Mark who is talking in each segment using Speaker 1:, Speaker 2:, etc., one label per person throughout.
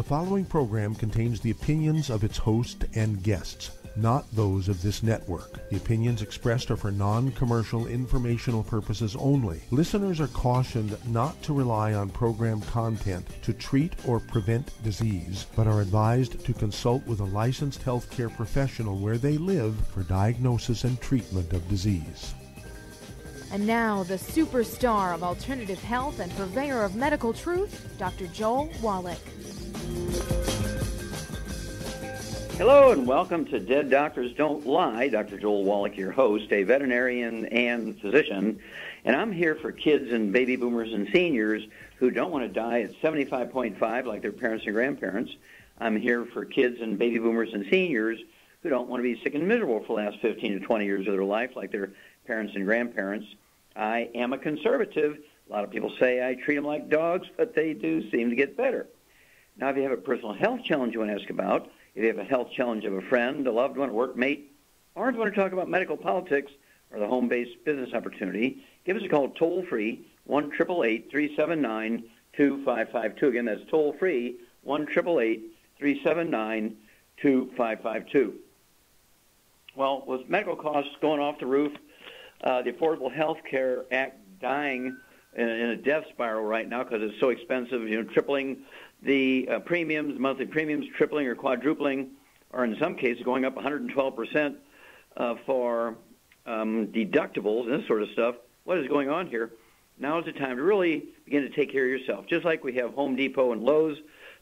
Speaker 1: following program contains the opinions of its host and guests, not those of this network. The opinions expressed are for non-commercial informational purposes only. Listeners are cautioned not to rely on program content to treat or prevent disease, but are advised to consult with a licensed healthcare professional where they live for diagnosis and treatment of disease.
Speaker 2: And now, the superstar of alternative health and purveyor of medical truth, Dr. Joel Wallach.
Speaker 3: Hello and welcome to Dead Doctors Don't Lie. Dr. Joel Wallach, your host, a veterinarian and physician. And I'm here for kids and baby boomers and seniors who don't want to die at 75.5 like their parents and grandparents. I'm here for kids and baby boomers and seniors who don't want to be sick and miserable for the last 15 to 20 years of their life like their parents and grandparents. I am a conservative. A lot of people say I treat them like dogs, but they do seem to get better. Now, if you have a personal health challenge you want to ask about, if you have a health challenge of a friend, a loved one, a workmate, or if you want to talk about medical politics or the home-based business opportunity, give us a call toll-free, 1-888-379-2552. Again, that's toll-free, 1-888-379-2552. Well, with medical costs going off the roof, the Affordable Health Care Act dying in a death spiral right now because it's so expensive, tripling the premiums, monthly premiums, tripling or quadrupling, or in some cases going up 112% for deductibles and this sort of stuff. What is going on here? Now is the time to really begin to take care of yourself. Just like we have Home Depot and Lowe's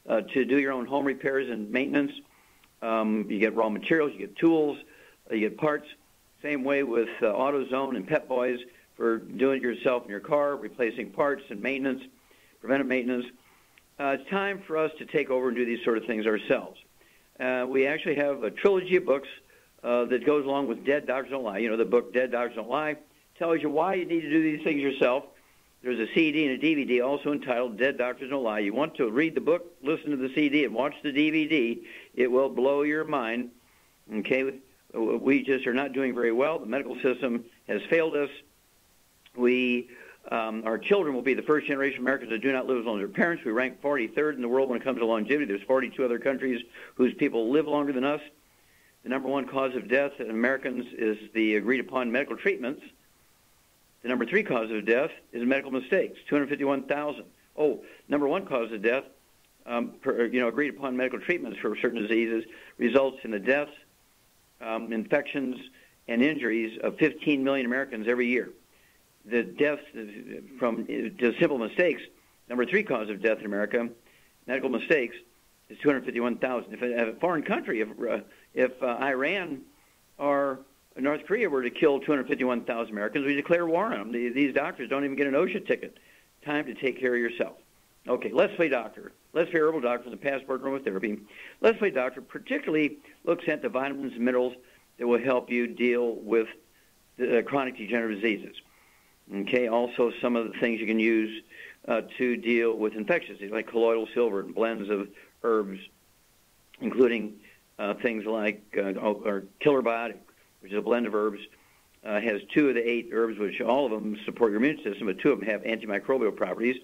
Speaker 3: to do your own home repairs and maintenance. You get raw materials, you get tools, you get parts. Same way with AutoZone and Pep Boys for doing it yourself in your car, replacing parts and maintenance, preventive maintenance. It's time for us to take over and do these sort of things ourselves. We actually have a trilogy of books that goes along with Dead Doctors Don't Lie. The book Dead Doctors Don't Lie tells you why you need to do these things yourself. There's a CD and a DVD also entitled Dead Doctors Don't Lie. You want to read the book, listen to the CD, and watch the DVD. It will blow your mind. Okay? We just are not doing very well. The medical system has failed us. Our children will be the first generation of Americans that do not live as long as their parents. We rank 43rd in the world when it comes to longevity. There's 42 other countries whose people live longer than us. The number one cause of death in Americans is the agreed-upon medical treatments. The number 3 cause of death is medical mistakes, 251,000. Number 1 cause of death, agreed-upon medical treatments for certain diseases results in the deaths, infections, and injuries of 15 million Americans every year. The deaths from just simple mistakes, number 3 cause of death in America, medical mistakes, is 251,000. If a foreign country, if Iran or North Korea were to kill 251,000 Americans, we declare war on them. These doctors don't even get an OSHA ticket. Time to take care of yourself. Okay, Let's Play Doctor. Let's Play Herbal Doctor, the passport aromatherapy. Let's Play Doctor particularly looks at the vitamins and minerals that will help you deal with the chronic degenerative diseases. Okay, also some of the things you can use to deal with infectious diseases, like colloidal silver and blends of herbs, including things like or Killer Biotic, which is a blend of herbs, has 2 of the 8 herbs, which all of them support your immune system, but 2 of them have antimicrobial properties.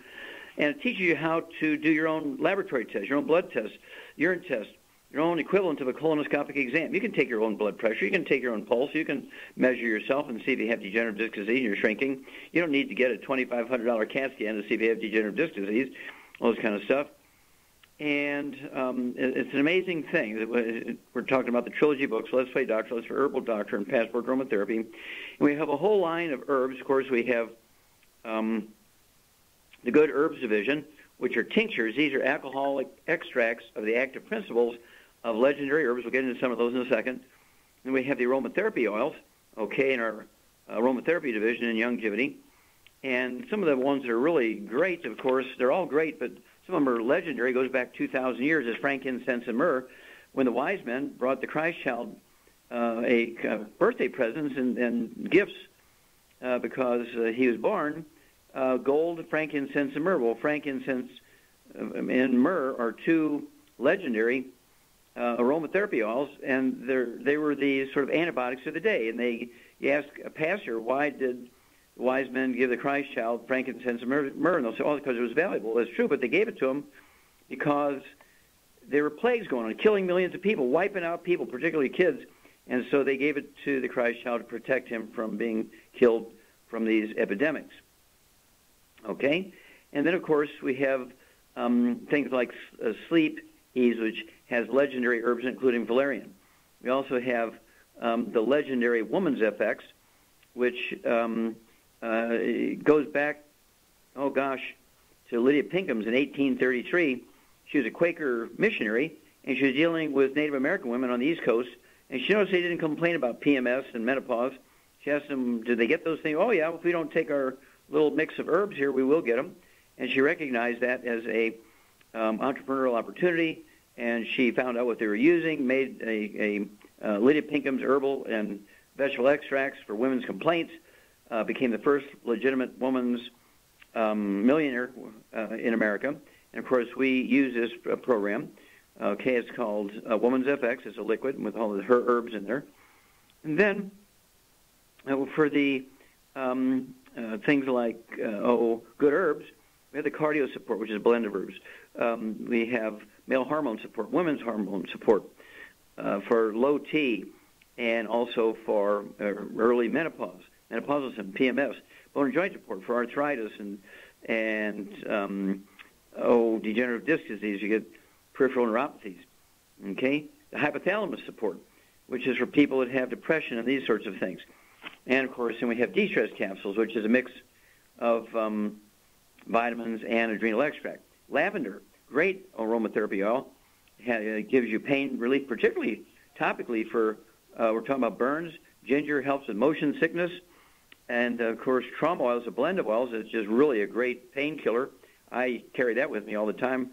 Speaker 3: And it teaches you how to do your own laboratory tests, your own blood tests, urine tests, your own equivalent of a colonoscopic exam. You can take your own blood pressure. You can take your own pulse. You can measure yourself and see if you have degenerative disc disease and you're shrinking. You don't need to get a $2,500 CAT scan to see if you have degenerative disc disease, all this kind of stuff. And it's an amazing thing. We're talking about the trilogy books, Let's Play Doctor, Let's Play Herbal Doctor, and Passport Aromatherapy. And we have a whole line of herbs. Of course, we have the Good Herbs Division, which are tinctures. These are alcoholic extracts of the active principles of legendary herbs. We'll get into some of those in a second. And we have the aromatherapy oils, in our aromatherapy division in Youngevity. And some of the ones that are really great, of course, they're all great, but some of them are legendary. Goes back 2,000 years as frankincense and myrrh, when the wise men brought the Christ child birthday presents and gifts because he was born. Gold, frankincense, and myrrh. Well, frankincense and myrrh are 2 legendary aromatherapy oils, and they were the sort of antibiotics of the day. And you ask a pastor, why did the wise men give the Christ child frankincense and myrrh? And they'll say, because it was valuable. That's true, but they gave it to him because there were plagues going on, killing millions of people, wiping out people, particularly kids. And so they gave it to the Christ child to protect him from being killed from these epidemics. Okay? And then, of course, we have things like sleep ease, which has legendary herbs, including valerian. We also have the legendary Woman's FX, which goes back, to Lydia Pinkham's in 1833. She was a Quaker missionary, and she was dealing with Native American women on the East Coast, and she noticed they didn't complain about PMS and menopause. She asked them, did they get those things? Oh, yeah, if we don't take our little mix of herbs here, we will get them. And she recognized that as a entrepreneurial opportunity, and she found out what they were using, made a Lydia Pinkham's herbal and vegetable extracts for women's complaints, became the first legitimate woman's millionaire in America. And, of course, we use this program. Okay, it's called Woman's FX. It's a liquid with all of her herbs in there. And then for the things like good herbs, we have the cardio support, which is a blend of herbs. We have male hormone support, women's hormone support for low T, and also for early menopause, menopausal symptoms, PMS, bone and joint support for arthritis and degenerative disc disease. You get peripheral neuropathies. Okay, the hypothalamus support, which is for people that have depression and these sorts of things. And, of course, then we have de-stress capsules, which is a mix of vitamins and adrenal extract. Lavender, great aromatherapy oil. It gives you pain relief, particularly topically for, we're talking about burns. Ginger helps with motion sickness. And, of course, trauma oil is a blend of oils. It's just really a great painkiller. I carry that with me all the time.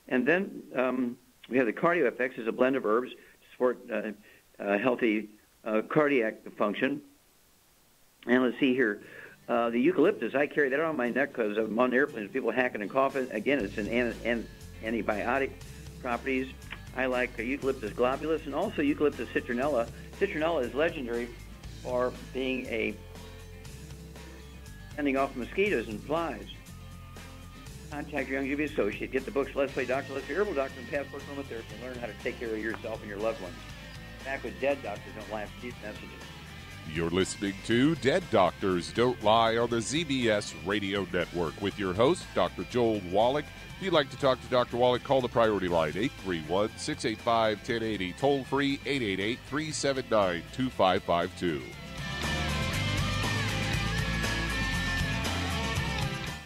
Speaker 3: And then we have the Cardio FX, is a blend of herbs to support healthy cardiac function. And let's see here. The eucalyptus, I carry that on my neck because I'm on airplanes, people hacking and coughing. Again, it's an antibiotic properties. I like eucalyptus globulus and also eucalyptus citronella. Citronella is legendary for being a fending off mosquitoes and flies. Contact your Youngevity associate. Get the books Let's Play Doctor, Let's Play Herbal Doctor, and Passport Aromatherapy, and learn how to take care of yourself and your loved ones. Back with Dead Doctors Don't Lie for these messages.
Speaker 4: You're listening to Dead Doctors Don't Lie on the ZBS Radio Network with your host, Dr. Joel Wallach. If you'd like to talk to Dr. Wallach, call the priority line, 831-685-1080, toll free, 888-379-2552.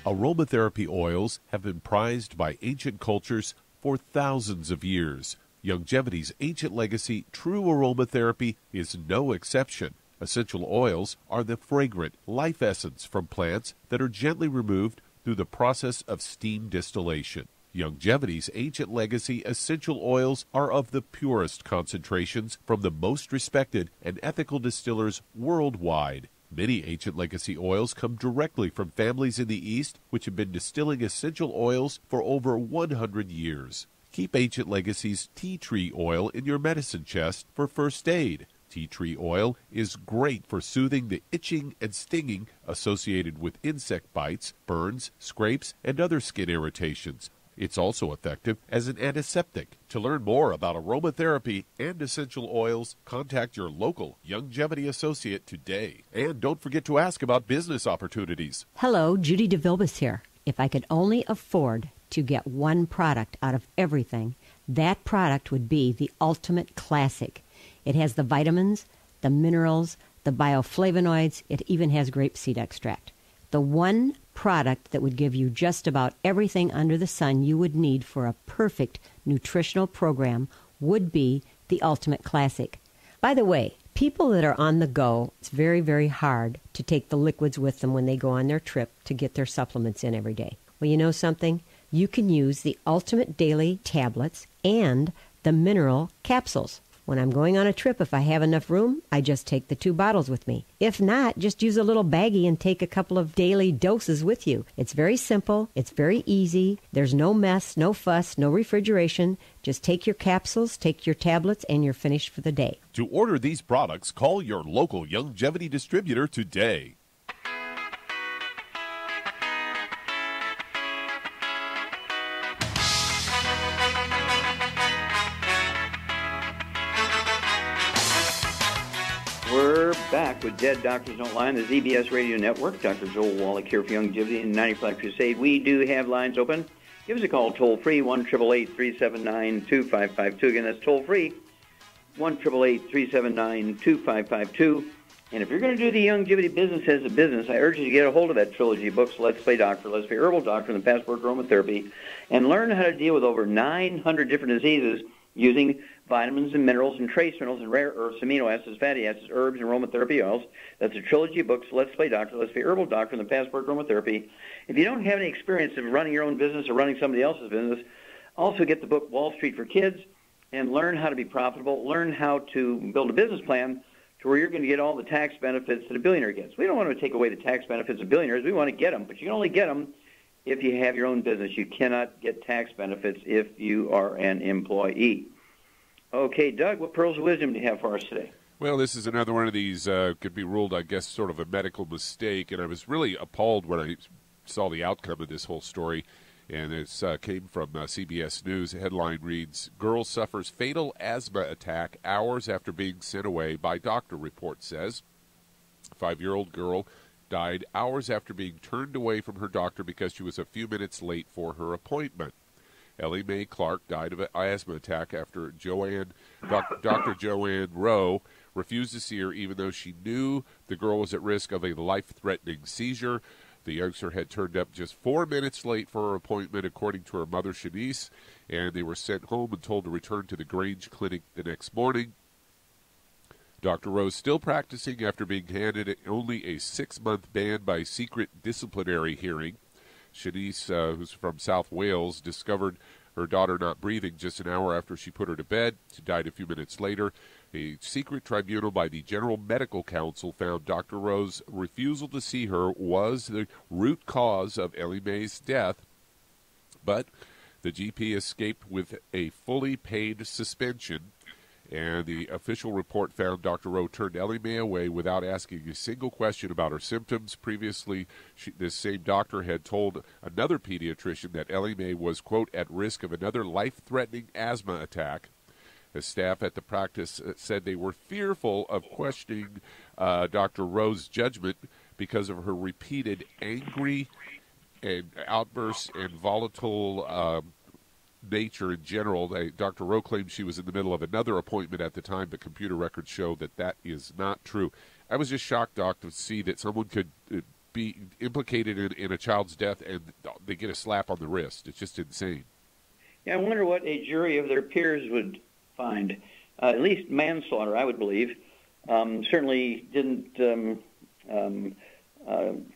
Speaker 4: Aromatherapy oils have been prized by ancient cultures for thousands of years. Youngevity's ancient legacy, true aromatherapy, is no exception. Essential oils are the fragrant life essence from plants that are gently removed through the process of steam distillation. Youngevity's ancient legacy essential oils are of the purest concentrations from the most respected and ethical distillers worldwide. Many ancient legacy oils come directly from families in the East which have been distilling essential oils for over 100 years. Keep Ancient Legacy's tea tree oil in your medicine chest for first aid. Tea tree oil is great for soothing the itching and stinging associated with insect bites, burns, scrapes, and other skin irritations. It's also effective as an antiseptic. To learn more about aromatherapy and essential oils, contact your local Youngevity associate today. And don't forget to ask about business opportunities.
Speaker 5: Hello, Judy DeVilbus here. If I could only afford to get one product out of everything, that product would be the Ultimate Classic. It has the vitamins, the minerals, the bioflavonoids. It even has grapeseed extract. The one product that would give you just about everything under the sun you would need for a perfect nutritional program would be the Ultimate Classic. By the way, people that are on the go, it's very, very hard to take the liquids with them when they go on their trip to get their supplements in every day. Well, you know something? You can use the Ultimate Daily Tablets and the mineral capsules. When I'm going on a trip, if I have enough room, I just take the 2 bottles with me. If not, just use a little baggie and take a couple of daily doses with you. It's very simple. It's very easy. There's no mess, no fuss, no refrigeration. Just take your capsules, take your tablets, and you're finished for the day.
Speaker 4: To order these products, call your local Youngevity distributor today.
Speaker 3: We're back with Dead Doctors Don't Lie on the ZBS Radio Network. Dr. Joel Wallach here for Longevity and 95 Crusade. We do have lines open. Give us a call toll-free, 1-888-379-2552. Again, that's toll-free, 1-888-379-2552. And if you're going to do the longevity business as a business, I urge you to get a hold of that trilogy of books, Let's Play Doctor, Let's Play Herbal Doctor, and the Passport Aromatherapy, and learn how to deal with over 900 different diseases using vitamins and minerals and trace minerals and rare earths, amino acids, fatty acids, herbs, and aromatherapy oils. That's a trilogy of books, Let's Play Doctor, Let's Play Herbal Doctor, and the Passport Aromatherapy. If you don't have any experience of running your own business or running somebody else's business, also get the book Wall Street for Kids and learn how to be profitable, learn how to build a business plan to where you're going to get all the tax benefits that a billionaire gets. We don't want to take away the tax benefits of billionaires. We want to get them, but you can only get them if you have your own business. You cannot get tax benefits if you are an employee. Okay, Doug, what pearls of wisdom do you have for us today?
Speaker 4: Well, this is another one of these, could be ruled, I guess, sort of a medical mistake, and I was really appalled when I saw the outcome of this whole story, and it came from CBS News. The headline reads, "Girl suffers fatal asthma attack hours after being sent away by doctor," report says. 5-year-old girl died hours after being turned away from her doctor because she was a few minutes late for her appointment. Ellie Mae Clark died of an asthma attack after Dr. Joanne Rowe refused to see her even though she knew the girl was at risk of a life-threatening seizure. The youngster had turned up just 4 minutes late for her appointment, according to her mother, Shanice, and they were sent home and told to return to the Grange Clinic the next morning. Dr. Rowe still practicing after being handed only a 6-month ban by secret disciplinary hearing. Shanice, who's from South Wales, discovered her daughter not breathing just an hour after she put her to bed. She died a few minutes later. A secret tribunal by the General Medical Council found Dr. Rowe's refusal to see her was the root cause of Ellie Mae's death, but the GP escaped with a fully paid suspension. And the official report found Dr. Rowe turned Ellie Mae away without asking a single question about her symptoms. Previously, this same doctor had told another pediatrician that Ellie Mae was, quote, at risk of another life-threatening asthma attack. The staff at the practice said they were fearful of questioning Dr. Rowe's judgment because of her repeated angry and outbursts and volatile nature in general. Dr. Rowe claims she was in the middle of another appointment at the time, but computer records show that that is not true. I was just shocked, Doc, to see that someone could be implicated in a child's death and they get a slap on the wrist. It's just insane.
Speaker 3: Yeah, I wonder what a jury of their peers would find. At least manslaughter, I would believe. Certainly didn't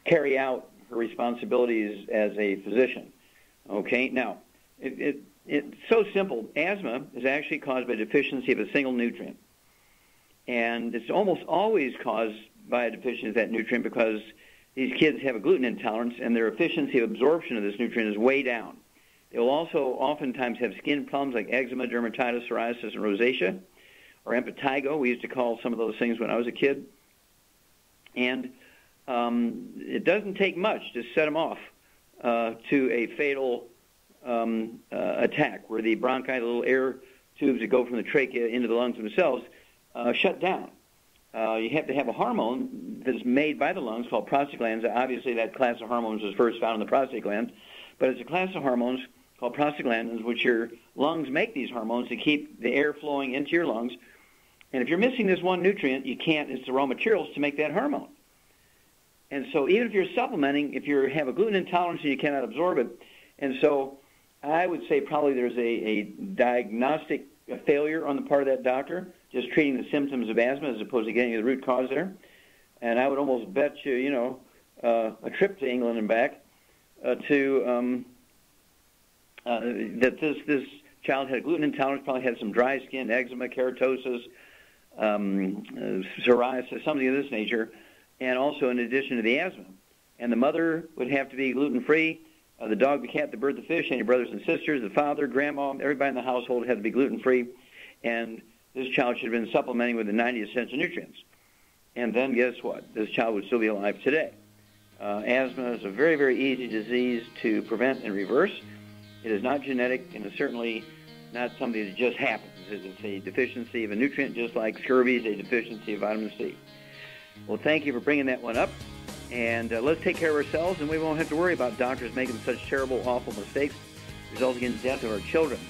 Speaker 3: carry out her responsibilities as a physician. Okay, now, it's so simple. Asthma is actually caused by deficiency of a single nutrient. And it's almost always caused by a deficiency of that nutrient because these kids have a gluten intolerance and their efficiency of absorption of this nutrient is way down. They will also oftentimes have skin problems like eczema, dermatitis, psoriasis, and rosacea, or impetigo. We used to call some of those things when I was a kid. And it doesn't take much to set them off to a fatal attack where the bronchi, the little air tubes that go from the trachea into the lungs themselves, shut down. You have to have a hormone that's made by the lungs called prostaglandins. Obviously, that class of hormones was first found in the prostate gland, but it's a class of hormones called prostaglandins, which your lungs make these hormones to keep the air flowing into your lungs. And if you're missing this one nutrient, you can't, it's the raw materials to make that hormone. And so even if you're supplementing, if you have a gluten intolerance and you cannot absorb it, and so I would say probably there's a diagnostic failure on the part of that doctor, just treating the symptoms of asthma as opposed to getting to the root cause there. And I would almost bet you, a trip to England and back that this child had gluten intolerance, probably had some dry skin, eczema, keratosis, psoriasis, something of this nature, and also in addition to the asthma. And the mother would have to be gluten-free. The dog, the cat, the bird, the fish, and your brothers and sisters, the father, grandma, everybody in the household had to be gluten-free. And this child should have been supplementing with the 90 essential nutrients. And then guess what? This child would still be alive today. Asthma is a very, very easy disease to prevent and reverse. It is not genetic, and it's certainly not something that just happens. It's a deficiency of a nutrient, just like scurvy is a deficiency of vitamin C. Well, thank you for bringing that one up. And let's take care of ourselves, and we won't have to worry about doctors making such terrible, awful mistakes, resulting in the death of our children.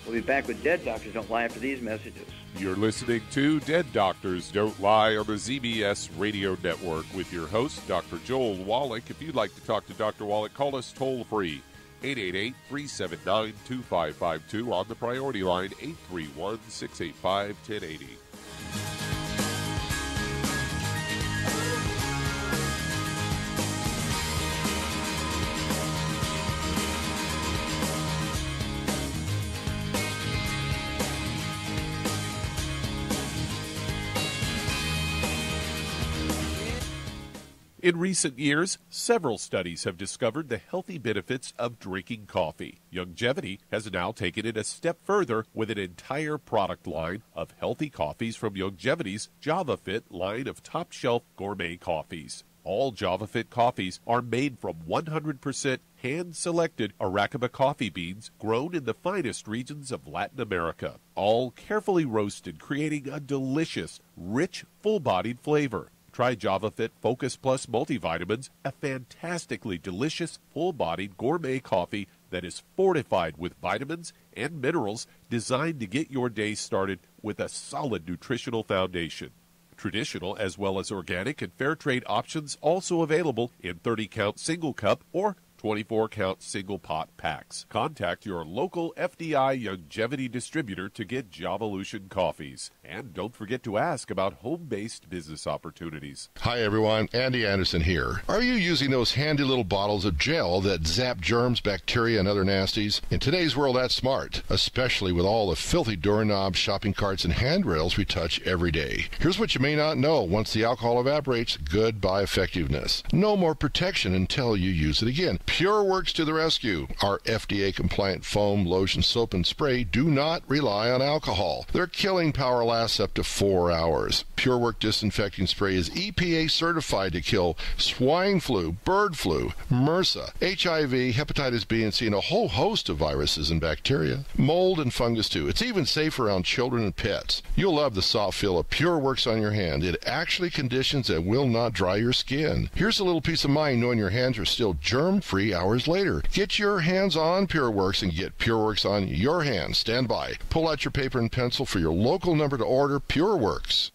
Speaker 3: We'll be back with Dead Doctors Don't Lie after these messages.
Speaker 4: You're listening to Dead Doctors Don't Lie on the ZBS Radio Network with your host, Dr. Joel Wallach. If you'd like to talk to Dr. Wallach, call us toll-free, 888-379-2552 on the priority line, 831-685-1080. In recent years, several studies have discovered the healthy benefits of drinking coffee. Youngevity has now taken it a step further with an entire product line of healthy coffees from Youngevity's JavaFit line of top-shelf gourmet coffees. All JavaFit coffees are made from 100% hand-selected Arabica coffee beans grown in the finest regions of Latin America, all carefully roasted, creating a delicious, rich, full-bodied flavor. Try JavaFit Focus Plus multivitamins, a fantastically delicious, full-bodied gourmet coffee that is fortified with vitamins and minerals designed to get your day started with a solid nutritional foundation. Traditional as well as organic and fair trade options also available in 30-count single cup or 24-count single pot packs. Contact your local FDI Youngevity distributor to get Javalution coffees. And don't forget to ask about home-based business opportunities.
Speaker 6: Hi everyone, Andy Anderson here. Are you using those handy little bottles of gel that zap germs, bacteria, and other nasties? In today's world, that's smart, especially with all the filthy doorknobs, shopping carts, and handrails we touch every day. Here's what you may not know. Once the alcohol evaporates, goodbye effectiveness. No more protection until you use it again. PureWorks to the rescue. Our FDA-compliant foam, lotion, soap, and spray do not rely on alcohol. Their killing power lasts up to 4 hours. PureWorks disinfecting spray is EPA certified to kill swine flu, bird flu, MRSA, HIV, hepatitis B and C, and a whole host of viruses and bacteria. Mold and fungus too. It's even safe around children and pets. You'll love the soft feel of PureWorks on your hand. It actually conditions and will not dry your skin. Here's a little peace of mind knowing your hands are still germ-free hours later. Get your hands on PureWorks and get PureWorks on your hands. Stand by. Pull out your paper and pencil for your local number to order PureWorks.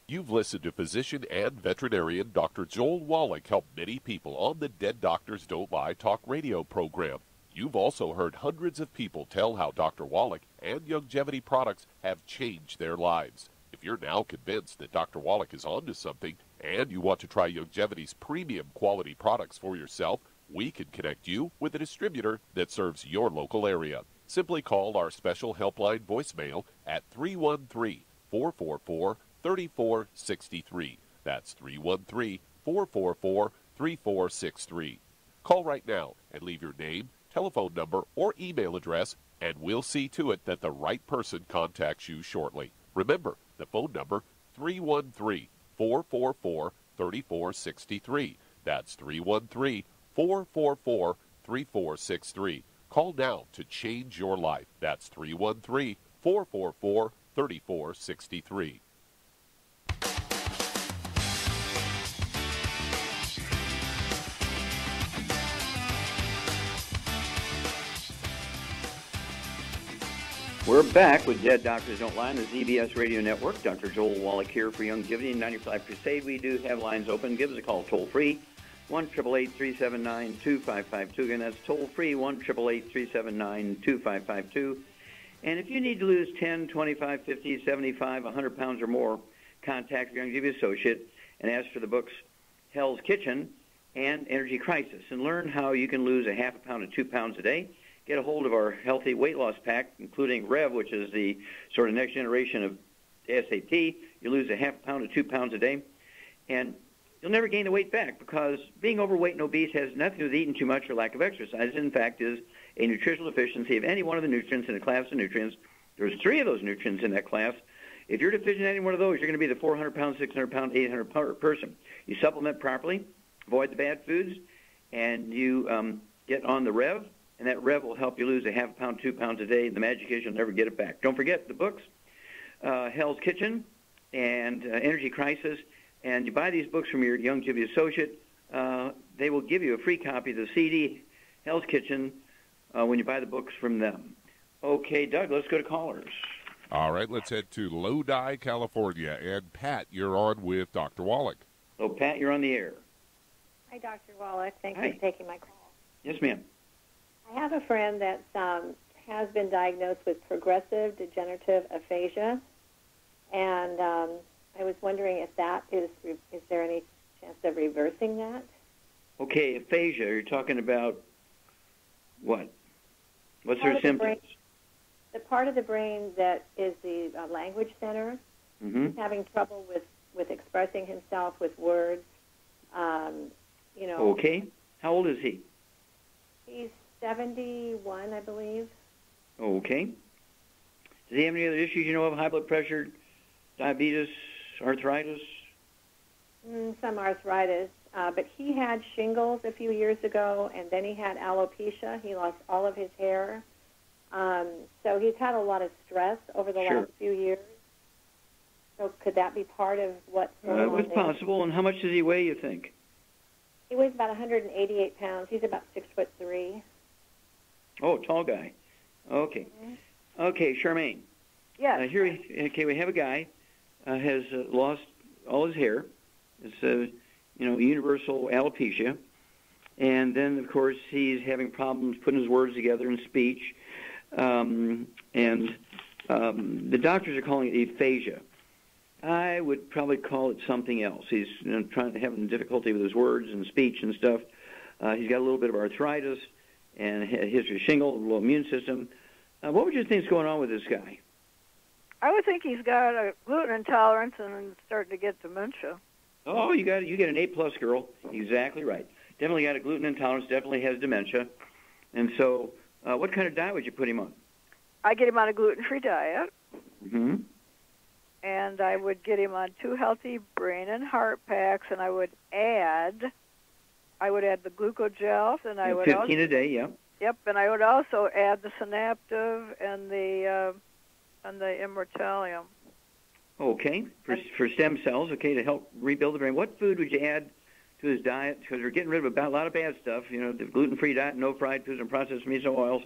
Speaker 4: You've listened to physician and veterinarian Dr. Joel Wallach help many people on the Dead Doctors Don't Lie talk radio program. You've also heard hundreds of people tell how Dr. Wallach and Youngevity products have changed their lives. If you're now convinced that Dr. Wallach is onto something and you want to try Youngevity's premium quality products for yourself, we can connect you with a distributor that serves your local area. Simply call our special helpline voicemail at 313-444-3463. That's 313-444-3463. Call right now and leave your name, telephone number, or email address, and we'll see to it that the right person contacts you shortly. Remember, the phone number, 313-444-3463. That's 313-444-3463. Call now to change your life. That's 313-444-3463.
Speaker 3: We're back with Dead Doctors Don't Lie on the ZBS Radio Network. Dr. Joel Wallach here for Youngevity 95 Crusade. We do have lines open. Give us a call toll-free, 1-888-379-2552. Again, that's toll-free, 1-888-379-2552. And if you need to lose 10, 25, 50, 75, 100 pounds or more, contact your Youngevity associate and ask for the books Hell's Kitchen and Energy Crisis, and learn how you can lose a half a pound to 2 pounds a day. Get a hold of our healthy weight loss pack, including Rev, which is the sort of next generation of SAT. You lose a half a pound to 2 pounds a day, and you'll never gain the weight back, because being overweight and obese has nothing to do with eating too much or lack of exercise. In fact, is a nutritional deficiency of any one of the nutrients in a class of nutrients. There's 3 of those nutrients in that class. If you're deficient in any one of those, you're going to be the 400-pound, 600-pound, 800-pound person. You supplement properly, avoid the bad foods, and you get on the Rev, and that Rev will help you lose a half pound, 2 pounds a day. The magic is you'll never get it back. Don't forget the books, Hell's Kitchen and Energy Crisis. And you buy these books from your Youngevity associate, they will give you a free copy of the CD, Hell's Kitchen, when you buy the books from them. Okay, Doug, let's go to callers.
Speaker 4: All right, let's head to Lodi, California. And Pat, you're on with Dr. Wallach.
Speaker 3: So, Pat, you're on the air.
Speaker 7: Hi, Dr. Wallach. Thank
Speaker 3: Hi.
Speaker 7: you for taking my call.
Speaker 3: Yes, ma'am.
Speaker 7: I have a friend that has been diagnosed with progressive degenerative aphasia, and I was wondering if that is there any chance of reversing that?
Speaker 3: Okay, aphasia, you're talking about what? What's her symptoms?
Speaker 7: The part of the brain that is the language center.
Speaker 3: Mm-hmm.
Speaker 7: He's having trouble with expressing himself with words.
Speaker 3: Okay. How old is he?
Speaker 7: He's 71, I believe.
Speaker 3: Okay. Does he have any other issues you know of? High blood pressure, diabetes, arthritis?
Speaker 7: Some arthritis. But he had shingles a few years ago, and then he had alopecia. He lost all of his hair. So he's had a lot of stress over the last few years. So could that be part of what's going on?
Speaker 3: It's possible. And how much does he weigh, you think?
Speaker 7: He weighs about 188 pounds. He's about 6'3".
Speaker 3: Oh, tall guy. Okay. Mm-hmm. Okay, Charmaine.
Speaker 7: Yes.
Speaker 3: We have a guy has lost all his hair. It's universal alopecia, and then of course he's having problems putting his words together in speech, and the doctors are calling it aphasia. I would probably call it something else. He's having difficulty with his words and speech and stuff. He's got a little bit of arthritis and a history of shingle, a low immune system. What would you think is going on with this guy?
Speaker 8: I would think he's got a gluten intolerance and starting to get dementia.
Speaker 3: Oh, you get an A+ girl. Exactly right. Definitely got a gluten intolerance. Definitely has dementia. And so, what kind of diet would you put him on?
Speaker 8: I get him on a gluten-free diet.
Speaker 3: Mm-hmm.
Speaker 8: And I would get him on 2 healthy brain and heart packs, and I would add the glucogels, and I would
Speaker 3: 15 a day, yeah.
Speaker 8: Yep, and I would also add the synaptive and the immortalium.
Speaker 3: Okay, for stem cells, to help rebuild the brain. What food would you add to his diet? Because we're getting rid of a lot of bad stuff, the gluten-free diet, no fried foods and processed miso oils.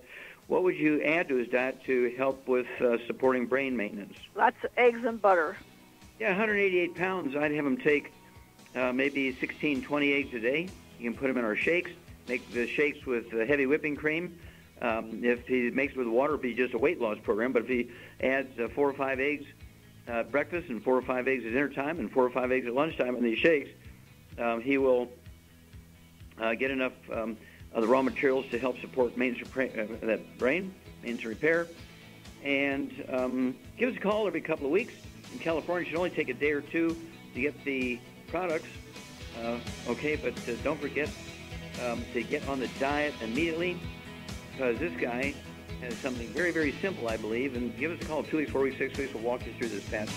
Speaker 3: What would you add to his diet to help with supporting brain maintenance?
Speaker 8: Lots of eggs and butter.
Speaker 3: Yeah, 188 pounds. I'd have him take maybe 16, 20 eggs a day. You can put them in our shakes. Make the shakes with heavy whipping cream. If he makes it with water, it'd be just a weight loss program. But if he adds 4 or 5 eggs at breakfast and 4 or 5 eggs at dinner time and 4 or 5 eggs at lunchtime in these shakes, he will get enough of the raw materials to help support maintenance that brain, maintenance repair. And give us a call every couple of weeks. In California, it should only take a day or two to get the products. But don't forget to get on the diet immediately, because this guy has something very, very simple, I believe. And give us a call 2 weeks, 4 weeks, 6 weeks. We'll walk you through this path.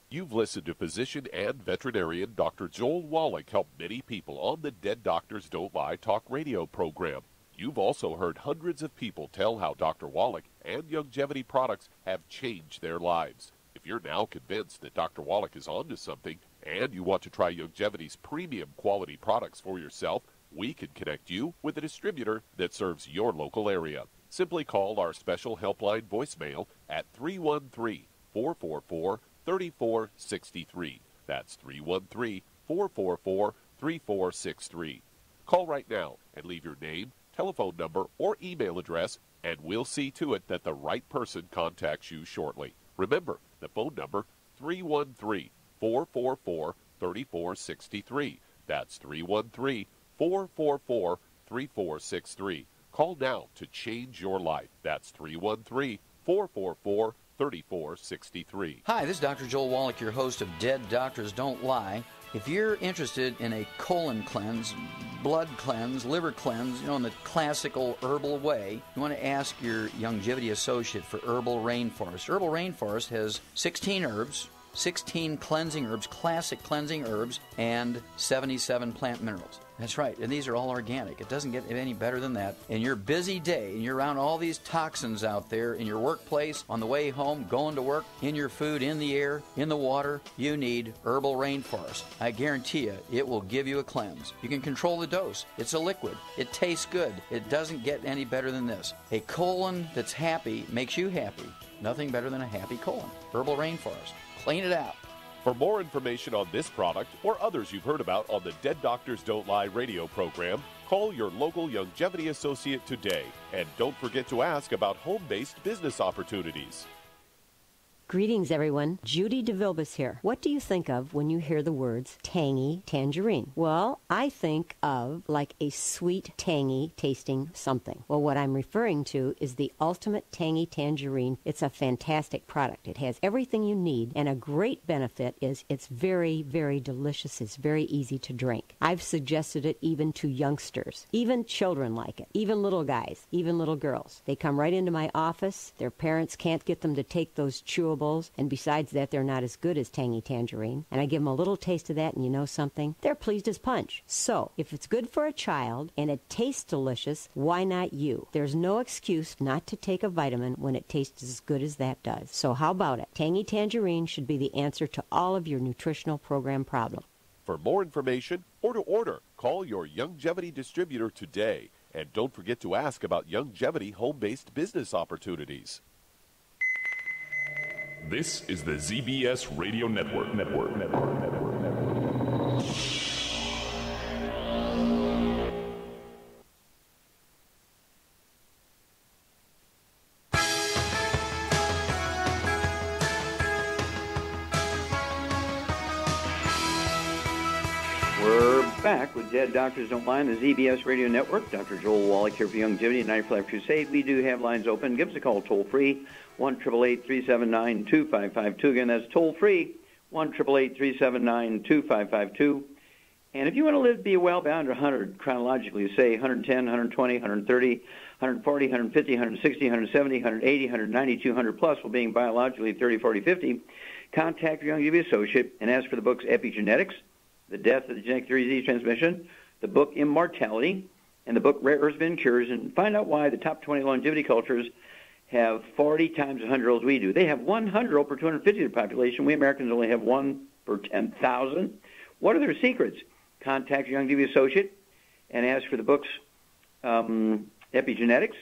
Speaker 4: You've listened to physician and veterinarian Dr. Joel Wallach help many people on the Dead Doctors Don't Lie talk radio program. You've also heard hundreds of people tell how Dr. Wallach and Youngevity products have changed their lives. If you're now convinced that Dr. Wallach is onto something and you want to try Youngevity's premium quality products for yourself, we can connect you with a distributor that serves your local area. Simply call our special helpline voicemail at 313-444-3463. That's 313-444-3463. Call right now and leave your name, telephone number, or email address, and we'll see to it that the right person contacts you shortly. Remember, the phone number, 313-444-3463. That's 313-444-3463. Call now to change your life. That's 313-444-3463.
Speaker 9: Hi, this is Dr. Joel Wallach, your host of Dead Doctors Don't Lie. If you're interested in a colon cleanse, blood cleanse, liver cleanse, in the classical herbal way, you want to ask your Youngevity associate for Herbal Rainforest. Herbal Rainforest has 16 herbs, 16 cleansing herbs, classic cleansing herbs, and 77 plant minerals. That's right, and these are all organic. It doesn't get any better than that. In your busy day, and you're around all these toxins out there in your workplace, on the way home, going to work, in your food, in the air, in the water, you need Herbal Rainforest. I guarantee you, it will give you a cleanse. You can control the dose. It's a liquid. It tastes good. It doesn't get any better than this. A colon that's happy makes you happy. Nothing better than a happy colon. Herbal Rainforest. Clean it out.
Speaker 4: For more information on this product or others you've heard about on the Dead Doctors Don't Lie radio program, call your local Youngevity associate today. And don't forget to ask about home-based business opportunities.
Speaker 5: Greetings, everyone. Judy DeVilbus here. What do you think of when you hear the words tangy tangerine? Well, I think of like a sweet, tangy tasting something. Well, what I'm referring to is the Ultimate Tangy Tangerine. It's a fantastic product. It has everything you need, and a great benefit is it's very, very delicious. It's very easy to drink. I've suggested it even to youngsters. Even children like it. Even little guys. Even little girls. They come right into my office. Their parents can't get them to take those chewables, and besides that, they're not as good as Tangy Tangerine. And I give them a little taste of that, and you know something? They're pleased as punch. So, if it's good for a child and it tastes delicious, why not you? There's no excuse not to take a vitamin when it tastes as good as that does. So how about it? Tangy Tangerine should be the answer to all of your nutritional program problems.
Speaker 4: For more information or to order, call your Youngevity distributor today. And don't forget to ask about Youngevity home-based business opportunities.
Speaker 10: This is the ZBS Radio Network.
Speaker 3: We're back with Dead Doctors Don't Lie on the ZBS Radio Network. Dr. Joel Wallach here for Youngevity and 95 Crusade. We do have lines open. Give us a call toll-free, 1-888-379-2552. Again, that's toll-free, 1-888-379-2552. And if you want to live, be well beyond 100 chronologically, say 110, 120, 130, 140, 150, 160, 170, 180, 190, 200 plus, while being biologically 30, 40, 50, contact your Youngevity associate and ask for the books Epigenetics, The Death of the Genetic Disease Transmission, the book Immortality, and the book Rare Earths and Cures, and find out why the top 20 longevity cultures have 40 times 100-year-olds we do. They have 100 per 250 of the population. We Americans only have 1 per 10,000. What are their secrets? Contact your Youngevity associate and ask for the books Epigenetics,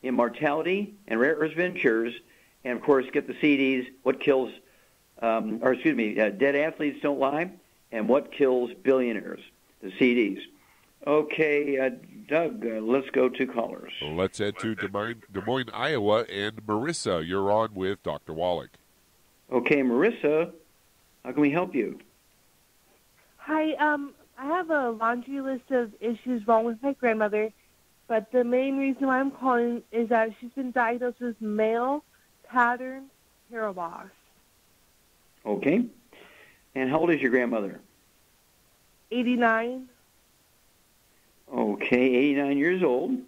Speaker 3: Immortality, and Rare Earths and Cures, and, of course, get the CDs, Dead Athletes Don't Lie, and What Kills Billionaires, the CDs. Okay, Doug, let's go to callers.
Speaker 4: Let's head to Des Moines, Iowa, and Marissa, you're on with Dr. Wallach.
Speaker 3: Okay, Marissa, how can we help you?
Speaker 11: Hi, I have a laundry list of issues wrong with my grandmother, but the main reason why I'm calling is that she's been diagnosed with male pattern hair loss.
Speaker 3: Okay. And how old is your grandmother?
Speaker 11: 89.
Speaker 3: Okay, 89 years old.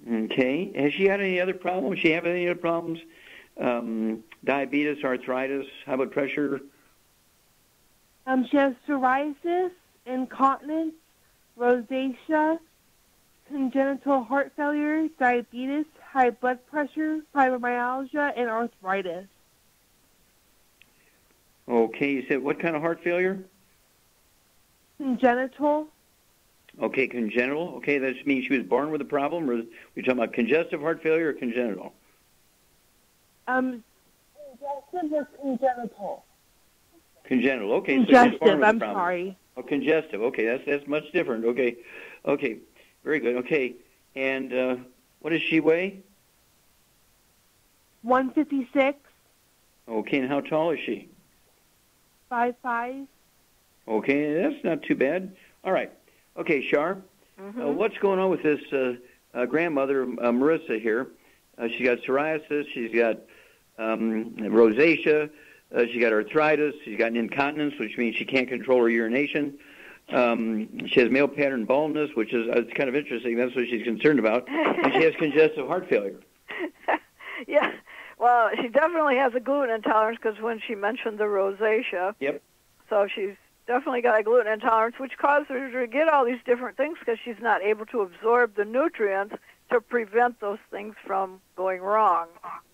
Speaker 3: Okay. Has she had any other problems? Does she have any other problems? Diabetes, arthritis, high blood pressure?
Speaker 11: She has psoriasis, incontinence, rosacea, congenital heart failure, diabetes, high blood pressure, fibromyalgia, and arthritis.
Speaker 3: Okay, you said what kind of heart failure?
Speaker 11: Congenital.
Speaker 3: Okay, congenital. Okay, that just means she was born with a problem, or are you talking about congestive heart failure or congenital?
Speaker 11: Congestive or congenital?
Speaker 3: Congenital. Okay,
Speaker 11: congestive.
Speaker 3: So she's born with
Speaker 11: I'm
Speaker 3: a problem.
Speaker 11: sorry.
Speaker 3: Oh, congestive. Okay, that's much different. Okay, very good. Okay, and what does she weigh?
Speaker 11: 156.
Speaker 3: Okay, and how tall is she?
Speaker 11: 5'5".
Speaker 3: Okay, that's not too bad. All right. Okay, Shar, what's going on with this grandmother, Marissa, here? She's got psoriasis, she's got rosacea, she's got arthritis, she's got incontinence, which means she can't control her urination. She has male pattern baldness, which is it's kind of interesting. That's what she's concerned about. And she has congestive heart failure.
Speaker 8: Yeah. Well, she definitely has a gluten intolerance because when she mentioned the rosacea.
Speaker 3: Yep.
Speaker 8: So she's definitely got a gluten intolerance, which causes her to get all these different things because she's not able to absorb the nutrients to prevent those things from going wrong.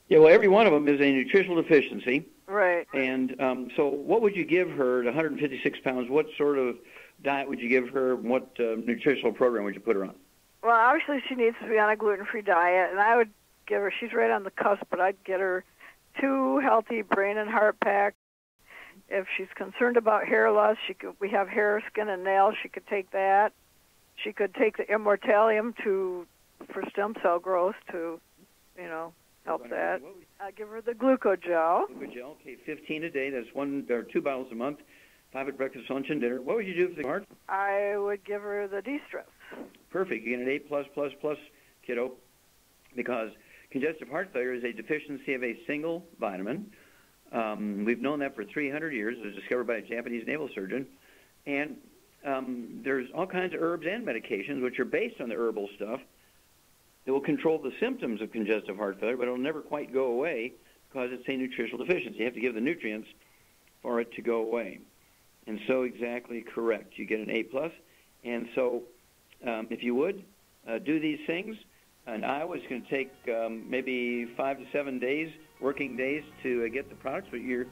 Speaker 3: Yeah, well, every one of them is a nutritional deficiency.
Speaker 8: Right.
Speaker 3: And so what would you give her at 156 pounds? What sort of diet would you give her? What nutritional program would you put her on?
Speaker 8: Well, obviously she needs to be on a gluten-free diet, and I would give her, she's right on the cusp, but I'd get her 2 healthy brain and heart packs. If she's concerned about hair loss, we have hair, skin, and nails. She could take that. She could take the Immortalium for stem cell growth to, help that. I'd give her the glucogel.
Speaker 3: Glucogel, okay, 15 a day. That's 1 or 2 bottles a month. 5 at breakfast, lunch, and dinner. What would you do for the heart?
Speaker 8: I would give her the de-stress.
Speaker 3: Perfect. You get an A+++, kiddo, because congestive heart failure is a deficiency of a single vitamin. We've known that for 300 years. It was discovered by a Japanese naval surgeon. And there's all kinds of herbs and medications which are based on the herbal stuff that will control the symptoms of congestive heart failure, but it'll never quite go away because it's a nutritional deficiency. You have to give the nutrients for it to go away. And so exactly correct. You get an A+. And so if you would, do these things. And I was going to take maybe 5 to 7 days, working days, to get the products, but your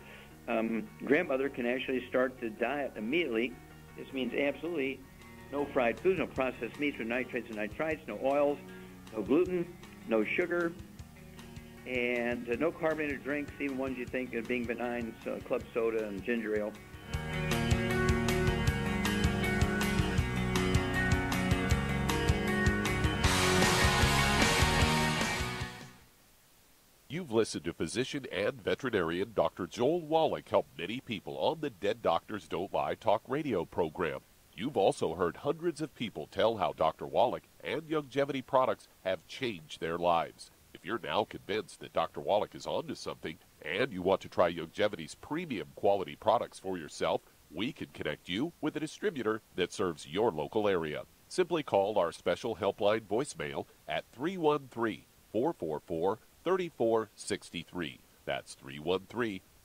Speaker 3: grandmother can actually start the diet immediately. This means absolutely no fried foods, no processed meats with nitrates and nitrites, no oils, no gluten, no sugar, and no carbonated drinks, even ones you think of being benign, so club soda and ginger ale.
Speaker 4: You've listened to physician and veterinarian Dr. Joel Wallach help many people on the Dead Doctors Don't Lie talk radio program. You've also heard hundreds of people tell how Dr. Wallach and Youngevity products have changed their lives. If you're now convinced that Dr. Wallach is onto something and you want to try Youngevity's premium quality products for yourself, we can connect you with a distributor that serves your local area. Simply call our special helpline voicemail at 313-444-3463. That's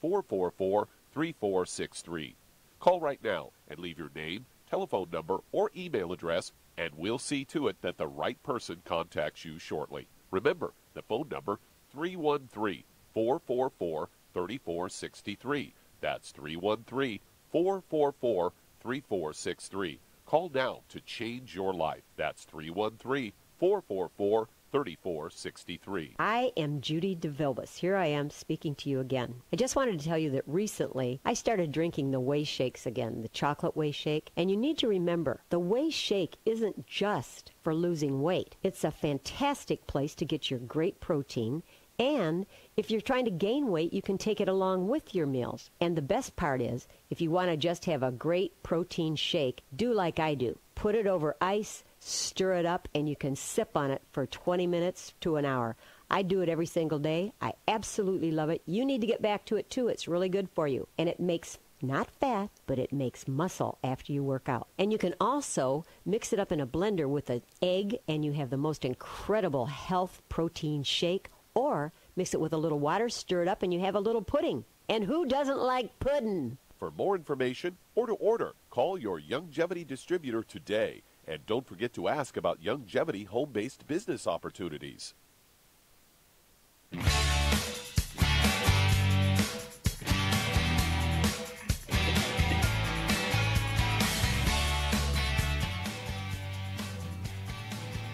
Speaker 4: 313-444-3463. Call right now and leave your name, telephone number, or email address, and we'll see to it that the right person contacts you shortly. Remember, the phone number, 313-444-3463. That's 313-444-3463. Call now to change your life. That's 313-444-3463.
Speaker 5: I am Judy DeVilbus. Here I am speaking to you again. I just wanted to tell you that recently I started drinking the Whey Shakes again, the chocolate Whey Shake. And you need to remember, the Whey Shake isn't just for losing weight. It's a fantastic place to get your great protein. And if you're trying to gain weight, you can take it along with your meals. And the best part is, if you want to just have a great protein shake, do like I do. Put it over ice, stir it up, and you can sip on it for 20 minutes to an hour. I do it every single day. I absolutely love it. You need to get back to it, too. It's really good for you. And it makes not fat, but it makes muscle after you work out. And you can also mix it up in a blender with an egg, and you have the most incredible health protein shake. Or mix it with a little water, stir it up, and you have a little pudding. And who doesn't like pudding?
Speaker 4: For more information or to order, call your Youngevity distributor today. And don't forget to ask about Youngevity home-based business opportunities.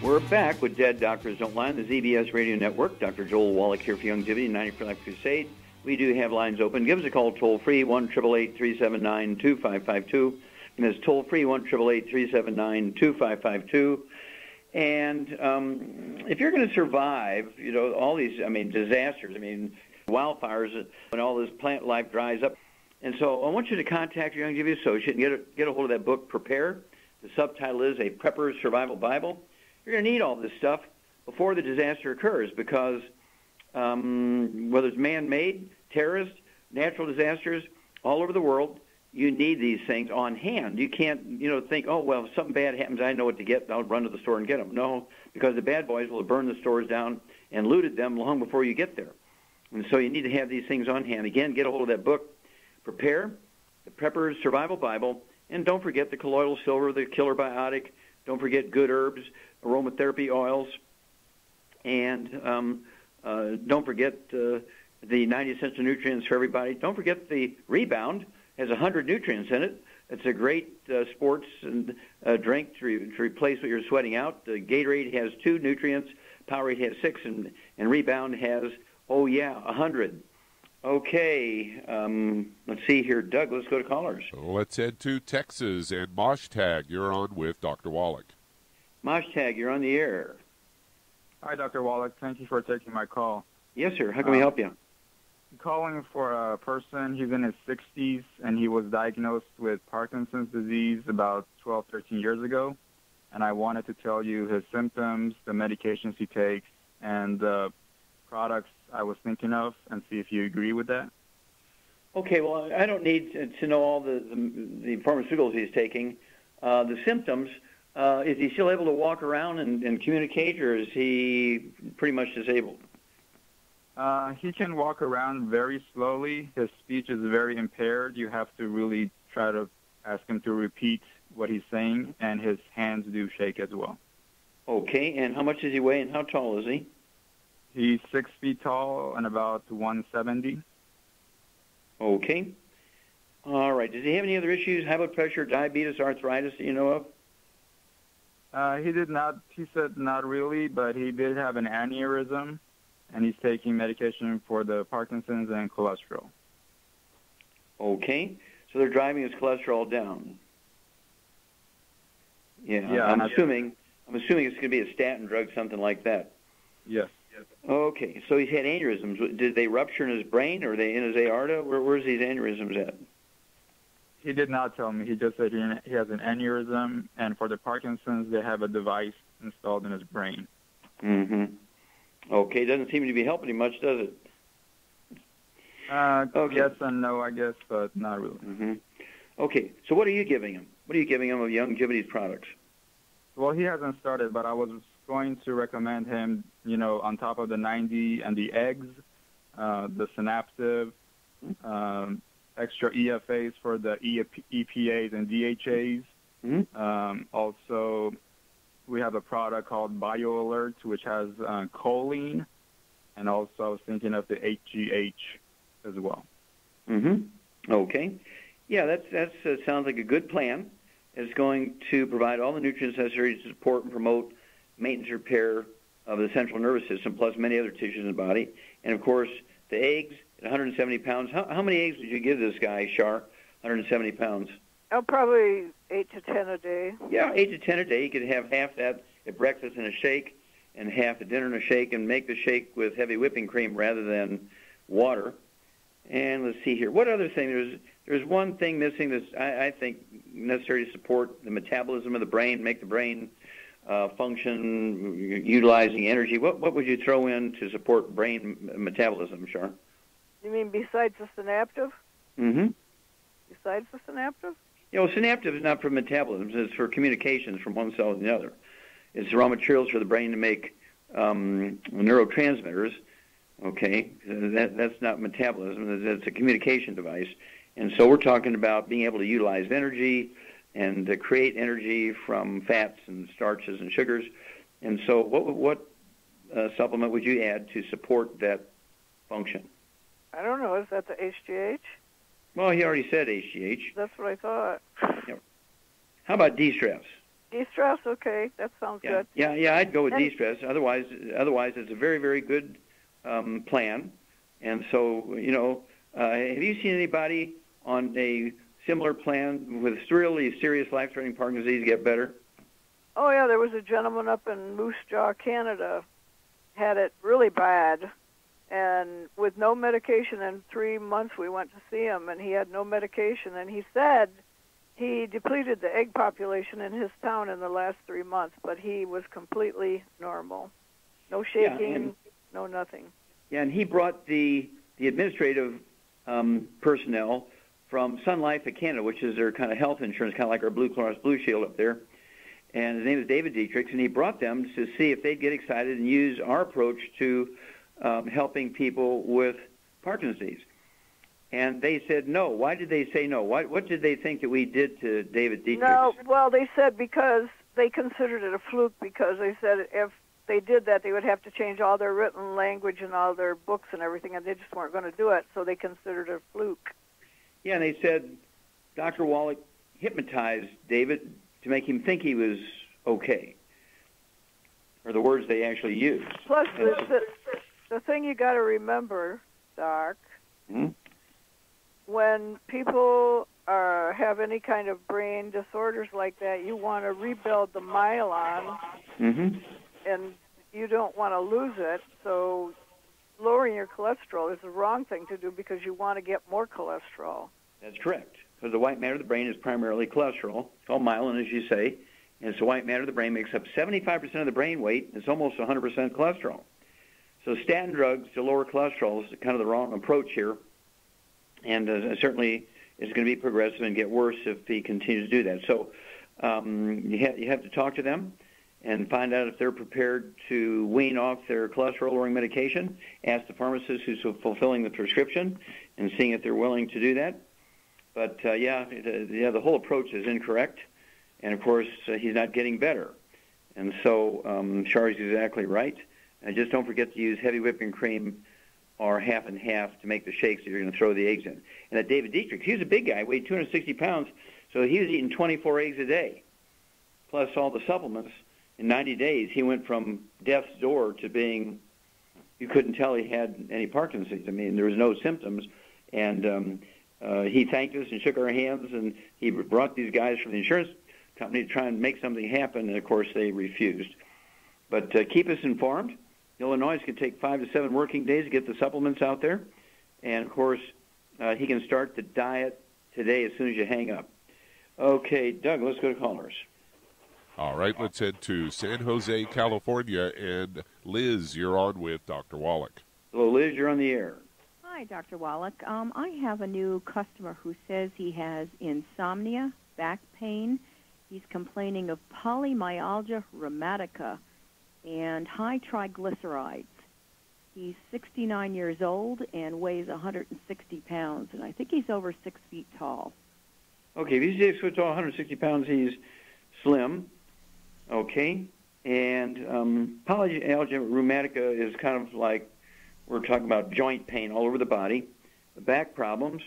Speaker 3: We're back with Dead Doctors Don't Lie on the ZBS Radio Network. Dr. Joel Wallach here for Youngevity, 90 for Life Crusade. We do have lines open. Give us a call toll-free, 1-888-379-2552. And it's toll-free, 1-888-379-2552. And if you're going to survive, all these, disasters, wildfires, when all this plant life dries up. And so I want you to contact your Youngevity associate and get a hold of that book, Prepare. The subtitle is A Prepper's Survival Bible. You're going to need all this stuff before the disaster occurs because whether it's man-made, terrorist, natural disasters, all over the world, you need these things on hand. You can't, think, oh, well, if something bad happens, I know what to get. I'll run to the store and get them. No, because the bad boys will have burned the stores down and looted them long before you get there. And so you need to have these things on hand. Again, get a hold of that book, Prepare, the Prepper's Survival Bible, and don't forget the colloidal silver, the killer biotic. Don't forget good herbs, aromatherapy oils, and don't forget the 90 essential nutrients for everybody. Don't forget the Rebound has 100 nutrients in it. It's a great sports and drink to replace what you're sweating out. Gatorade has 2 nutrients, Powerade has 6, and Rebound has, 100. Okay, let's see here. Doug, let's go to callers.
Speaker 4: Let's head to Texas. And Moshtag, you're on with Dr. Wallach.
Speaker 3: Moshtag, you're on the air.
Speaker 12: Hi, Dr. Wallach. Thank you for taking my call.
Speaker 3: Yes, sir. How can we help you?
Speaker 12: I'm calling for a person. He's in his 60s, and he was diagnosed with Parkinson's disease about 12, 13 years ago. And I wanted to tell you his symptoms, the medications he takes, and the products I was thinking of, and see if you agree with that.
Speaker 3: Okay, well, I don't need to know all the pharmaceuticals he's taking. The symptoms, is he still able to walk around and communicate, or is he pretty much disabled?
Speaker 12: He can walk around very slowly. His speech is very impaired. You have to really try to ask him to repeat what he's saying, and his hands do shake as well. Okay, and how much does he weigh, and how tall is he? He's 6 feet tall and about 170.
Speaker 3: Okay. All right. Does he have any other issues, high blood pressure, diabetes, arthritis that you know of?
Speaker 12: He did not. He said not really, but he did have an aneurysm, and he's taking medication for the Parkinson's and cholesterol.
Speaker 3: Okay. So they're driving his cholesterol down.
Speaker 12: Yeah.
Speaker 3: I'm assuming it's going to be a statin drug, something like that.
Speaker 12: Yes.
Speaker 3: Okay, so he's had aneurysms. Did they rupture in his brain, or are they in his aorta? Where's these aneurysms at?
Speaker 12: He did not tell me. He just said he has an aneurysm, and for the Parkinson's, they have a device installed in his brain.
Speaker 3: Mm-hmm. Okay, doesn't seem to be helping him much, does it?
Speaker 12: Okay. Yes and no, I guess, but not really.
Speaker 3: Mm-hmm. Okay, so what are you giving him? What are you giving him of Youngevity's products?
Speaker 12: Well, he hasn't started, but I was going to recommend him, on top of the 90 and the eggs, the Synaptive, extra EFAs for the EPAs and DHAs.
Speaker 3: Mm-hmm.
Speaker 12: Also, we have a product called BioAlert, which has choline, and also I was thinking of the HGH as well.
Speaker 3: Mm-hmm. Okay. Yeah, that sounds like a good plan. It's going to provide all the nutrients necessary to support and promote maintenance repair of the central nervous system, plus many other tissues in the body. And, of course, the eggs at 170 pounds. How many eggs would you give this guy, Shar, 170 pounds?
Speaker 8: Oh, probably 8 to 10 a day.
Speaker 3: Yeah, 8 to 10 a day. You could have half that at breakfast in a shake and half at dinner in a shake, and make the shake with heavy whipping cream rather than water. And let's see here. What other thing? There's one thing missing that's, I think, necessary to support the metabolism of the brain, make the brain function, utilizing energy. What would you throw in to support brain metabolism, Shar?
Speaker 8: You mean besides the Synaptive?
Speaker 3: Mm-hmm.
Speaker 8: Besides the Synaptive?
Speaker 3: Synaptive is not for metabolism. It's for communications from one cell to the other. It's the raw materials for the brain to make neurotransmitters. Okay, that's not metabolism. It's a communication device. And so we're talking about being able to utilize energy and to create energy from fats and starches and sugars. And so what supplement would you add to support that function?
Speaker 8: I don't know. Is that the HGH?
Speaker 3: Well, he already said HGH.
Speaker 8: That's what I thought.
Speaker 3: Yeah. How about D-stress?
Speaker 8: D-stress, okay. That sounds good.
Speaker 3: Yeah, I'd go with D-stress. Otherwise, it's a very, very good plan. And so, have you seen anybody on a similar plan with really serious life-threatening Parkinson's disease get better?
Speaker 8: Oh, yeah, there was a gentleman up in Moose Jaw, Canada, had it really bad. And with no medication, in 3 months we went to see him, and he had no medication. And he said he depleted the egg population in his town in the last 3 months, but he was completely normal. No shaking, no nothing.
Speaker 3: Yeah, and he brought the administrative personnel from Sun Life of Canada, which is their kind of health insurance, kind of like our Blue Cross Blue Shield up there. And his name is David Dietrich, and he brought them to see if they'd get excited and use our approach to helping people with Parkinson's disease. And they said no. Why did they say no? What did they think that we did to David Dietrich?
Speaker 8: No, well, they said because they considered it a fluke, because they said if they did that, they would have to change all their written language and all their books and everything, and they just weren't going to do it, so they considered it a fluke.
Speaker 3: Yeah, and they said Dr. Wallach hypnotized David to make him think he was okay, or the words they actually used.
Speaker 8: Plus, the thing you got to remember, Doc, when people have any kind of brain disorders like that, you want to rebuild the myelin, and you don't want to lose it. So lowering your cholesterol is the wrong thing to do because you want to get more cholesterol.
Speaker 3: That's correct, because the white matter of the brain is primarily cholesterol. It's called myelin, as you say, and so white matter of the brain makes up 75% of the brain weight. It's almost 100% cholesterol. So statin drugs to lower cholesterol is kind of the wrong approach here, and certainly it's going to be progressive and get worse if he continues to do that. So you have to talk to them and find out if they're prepared to wean off their cholesterol-lowering medication. Ask the pharmacist who's fulfilling the prescription and seeing if they're willing to do that. But, the whole approach is incorrect. And, of course, he's not getting better. And so Shari's exactly right. And just don't forget to use heavy whipping cream or half and half to make the shakes that you're going to throw the eggs in. And that David Dietrich, he was a big guy, weighed 260 pounds, so he was eating 24 eggs a day, plus all the supplements. In 90 days, he went from death's door to being, you couldn't tell he had any Parkinson's disease. I mean, there was no symptoms. And he thanked us and shook our hands, and he brought these guys from the insurance company to try and make something happen, and, of course, they refused. But keep us informed. Illinois could take 5 to 7 working days to get the supplements out there. And, of course, he can start the diet today as soon as you hang up. Okay, Doug, let's go to callers.
Speaker 4: All right, let's head to San Jose, California. And Liz, you're on with Dr. Wallach.
Speaker 3: Hello, Liz, you're on the air.
Speaker 13: Hi, Dr. Wallach. I have a new customer who says he has insomnia, back pain. He's complaining of polymyalgia rheumatica and high triglycerides. He's 69 years old and weighs 160 pounds, and I think he's over 6 feet tall.
Speaker 3: Okay, if he's 6 foot tall, 160 pounds, he's slim. Okay, and polymyalgia rheumatica is kind of like we're talking about joint pain all over the body, the back problems,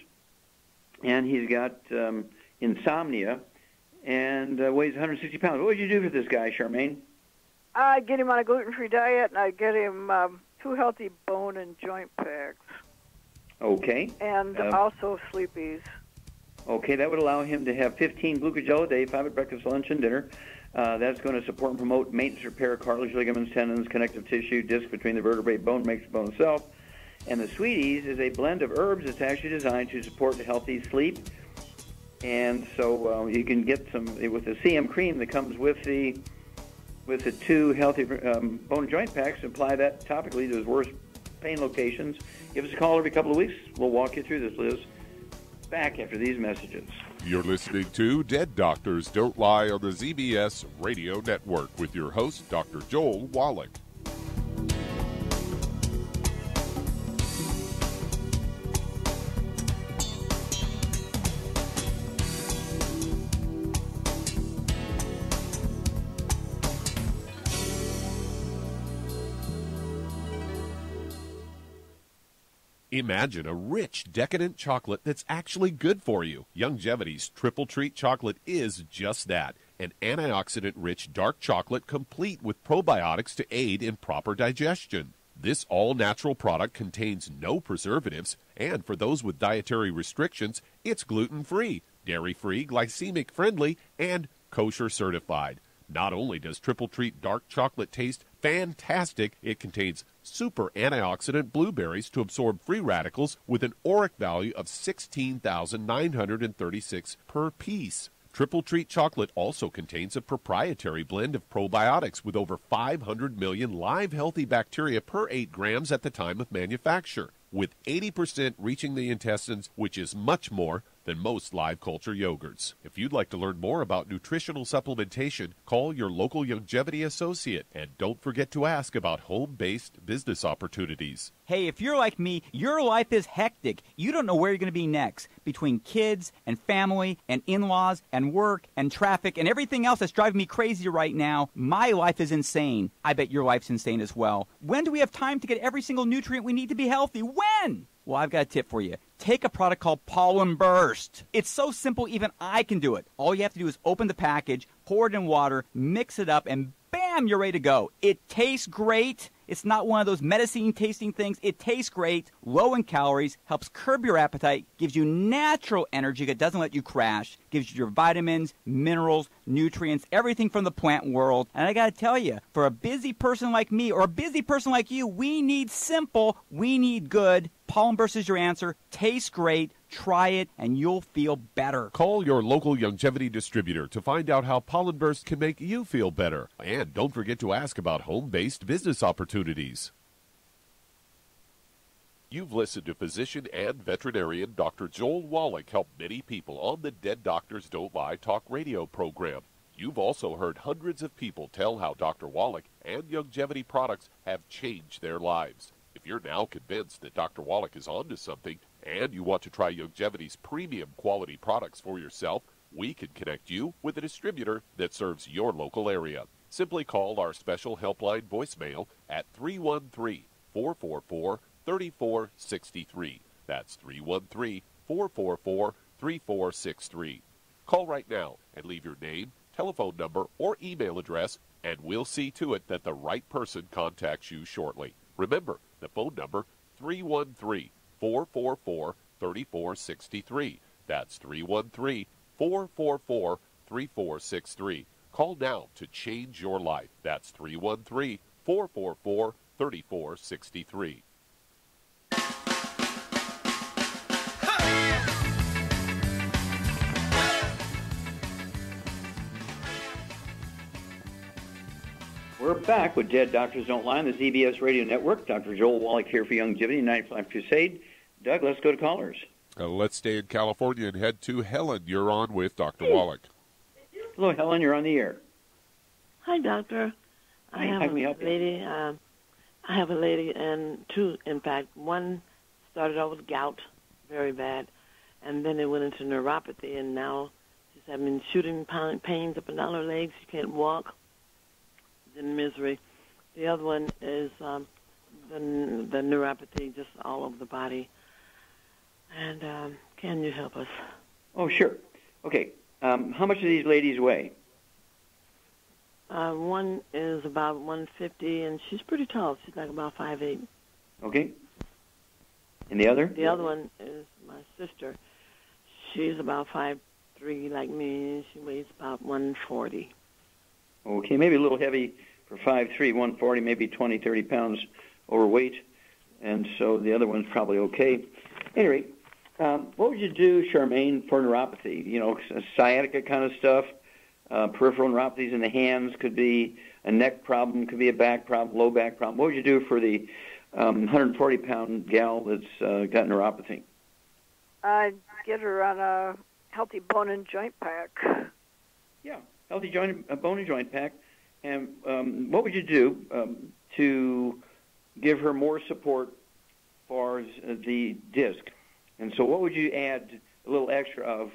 Speaker 3: and he's got insomnia and weighs 160 pounds. What would you do for this guy, Charmaine?
Speaker 8: I'd get him on a gluten-free diet, and I'd get him 2 healthy bone and joint packs.
Speaker 3: Okay.
Speaker 8: And also Sleepies.
Speaker 3: Okay, that would allow him to have 15 glucogel a day, 5 at breakfast, lunch, and dinner. That's going to support and promote maintenance, repair, cartilage, ligaments, tendons, connective tissue, disc between the vertebrae, bone makes the bone itself. And the Sweeties is a blend of herbs that's actually designed to support healthy sleep. And so you can get some with the CM cream that comes with the 2 healthy bone and joint packs. Apply that topically to his worst pain locations. Give us a call every couple of weeks. We'll walk you through this, Liz. Back after these messages.
Speaker 4: You're listening to Dead Doctors Don't Lie on the ZBS Radio Network with your host, Dr. Joel Wallach. Imagine a rich, decadent chocolate that's actually good for you. Youngevity's Triple Treat chocolate is just that, an antioxidant-rich dark chocolate complete with probiotics to aid in proper digestion. This all-natural product contains no preservatives, and for those with dietary restrictions, it's gluten-free, dairy-free, glycemic-friendly, and kosher certified. Not only does Triple Treat dark chocolate taste fantastic, it contains super antioxidant blueberries to absorb free radicals with an ORAC value of 16,936 per piece. Triple Treat chocolate also contains a proprietary blend of probiotics with over 500 million live healthy bacteria per 8 grams at the time of manufacture. With 80% reaching the intestines, which is much more, than most live culture yogurts. If you'd like to learn more about nutritional supplementation, call your local longevity associate, and don't forget to ask about home-based business opportunities.
Speaker 14: Hey, if you're like me, your life is hectic. You don't know where you're going to be next. Between kids and family and in-laws and work and traffic and everything else that's driving me crazy right now, my life is insane. I bet your life's insane as well. When do we have time to get every single nutrient we need to be healthy? When? Well, I've got a tip for you. Take a product called Pollen Burst. It's so simple, even I can do it. All you have to do is open the package, pour it in water, mix it up, and bam, you're ready to go. It tastes great. It's not one of those medicine-tasting things. It tastes great, low in calories, helps curb your appetite, gives you natural energy that doesn't let you crash, gives you your vitamins, minerals, nutrients, everything from the plant world. And I got to tell you, for a busy person like me or a busy person like you, we need simple, we need good. Pollen Burst is your answer. Tastes great. Try it, and you'll feel better.
Speaker 4: Call your local longevity distributor to find out how Pollen Burst can make you feel better. And don't forget to ask about home-based business opportunities. You've listened to physician and veterinarian Dr. Joel Wallach help many people on the Dead Doctors Don't Lie talk radio program. You've also heard hundreds of people tell how Dr. Wallach and longevity products have changed their lives. If you're now convinced that Dr. Wallach is onto something and you want to try Longevity's premium quality products for yourself, we can connect you with a distributor that serves your local area. Simply call our special helpline voicemail at 313-444-3463. That's 313-444-3463. Call right now and leave your name, telephone number, or email address, and we'll see to it that the right person contacts you shortly. Remember, the phone number, 313-444-3463. That's 313-444-3463. Call now to change your life. That's 313-444-3463.
Speaker 3: We're back with Dead Doctors Don't Lie on the ZBS Radio Network. Dr. Joel Wallach here for Longevity 95 Crusade. Doug, let's go to callers.
Speaker 4: Let's stay in California and head to Helen. You're on with Dr. Wallach.
Speaker 3: Hello, Helen. You're on the air.
Speaker 15: Hi, doctor.
Speaker 3: Hi, how can we help you?
Speaker 15: I have a lady, and two, in fact. One started out with gout, very bad, and then it went into neuropathy, and now she's having shooting pains up and down her legs. She can't walk. In misery. The other one is the neuropathy just all over the body. And can you help us?
Speaker 3: Oh, sure. Okay. How much do these ladies weigh?
Speaker 15: One is about 150, and she's pretty tall. She's like about 5'8".
Speaker 3: Okay. And the other?
Speaker 15: The other one is my sister. She's about 5'3", like me. She weighs about 140.
Speaker 3: Okay, maybe a little heavy for 5'3", 140, maybe 20, 30 pounds overweight. And so the other one's probably okay. Anyway, what would you do, Charmaine, for neuropathy? You know, sciatica kind of stuff, peripheral neuropathies in the hands, could be a neck problem, could be a back problem, low back problem. What would you do for the 140-pound gal that's got neuropathy?
Speaker 8: I'd get her on a healthy bone and joint pack.
Speaker 3: Yeah. Healthy bone and joint pack. And what would you do to give her more support for the disc? And so what would you add a little extra of?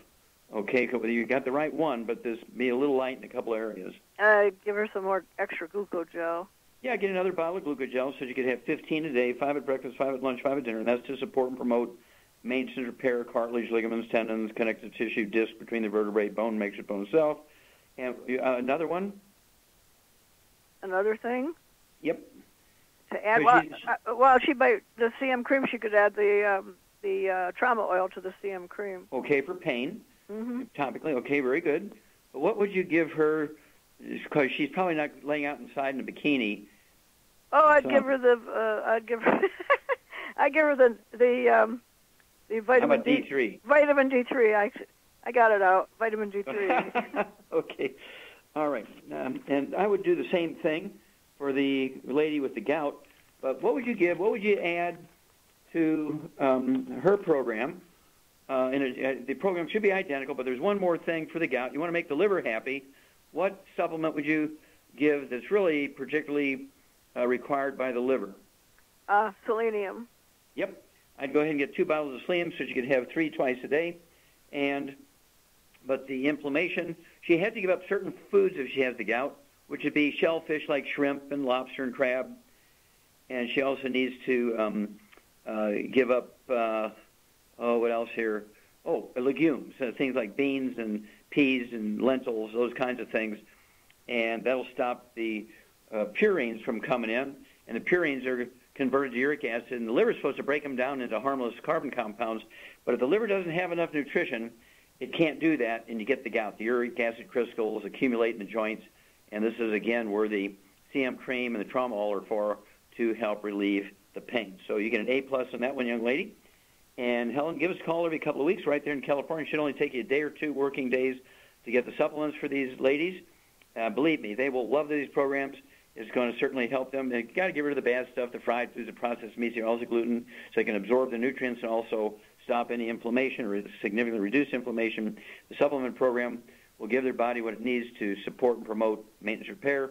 Speaker 3: Okay, you got the right one, but this be a little light in a couple areas.
Speaker 8: Give her some more extra glucogel.
Speaker 3: Yeah, get another bottle of glucogel so you could have 15 a day, 5 at breakfast, 5 at lunch, 5 at dinner. And that's to support and promote maintenance, repair, cartilage, ligaments, tendons, connective tissue, disc between the vertebrae, bone, makeshift bone itself. And another one?
Speaker 8: Another thing?
Speaker 3: Yep.
Speaker 8: To add, she might, the CM cream, she could add the trauma oil to the CM cream.
Speaker 3: Okay, for pain, topically. Okay, very good. But what would you give her, because she's probably not laying out inside in a bikini.
Speaker 8: Oh, I'd give her the vitamin
Speaker 3: How about D3?
Speaker 8: Vitamin D3. I got it out. Vitamin D3.
Speaker 3: Okay. All right. And I would do the same thing for the lady with the gout. But what would you add to her program the program should be identical, but there's one more thing for the gout. You want to make the liver happy. What supplement would you give that's really particularly required by the liver?
Speaker 8: Selenium.
Speaker 3: Yep. I'd go ahead and get 2 bottles of selenium so she could have 3 twice a day. But the inflammation, she had to give up certain foods if she has the gout, which would be shellfish like shrimp and lobster and crab. And she also needs to give up, what else here? Legumes, things like beans and peas and lentils, those kinds of things. And that'll stop the purines from coming in. And the purines are converted to uric acid, and the liver is supposed to break them down into harmless carbon compounds. But if the liver doesn't have enough nutrition, it can't do that, and you get the gout. The uric acid crystals accumulate in the joints, and this is, again, where the CM cream and the trauma oil are for, to help relieve the pain. So you get an A+ on that one, young lady. And Helen, give us a call every couple of weeks right there in California. It should only take you a day or 2 working days to get the supplements for these ladies. Believe me, they will love these programs. It's going to certainly help them. They've got to get rid of the bad stuff, the fried foods, the processed meats, all the gluten, so they can absorb the nutrients and also stop any inflammation or significantly reduce inflammation. The supplement program will give their body what it needs to support and promote maintenance repair.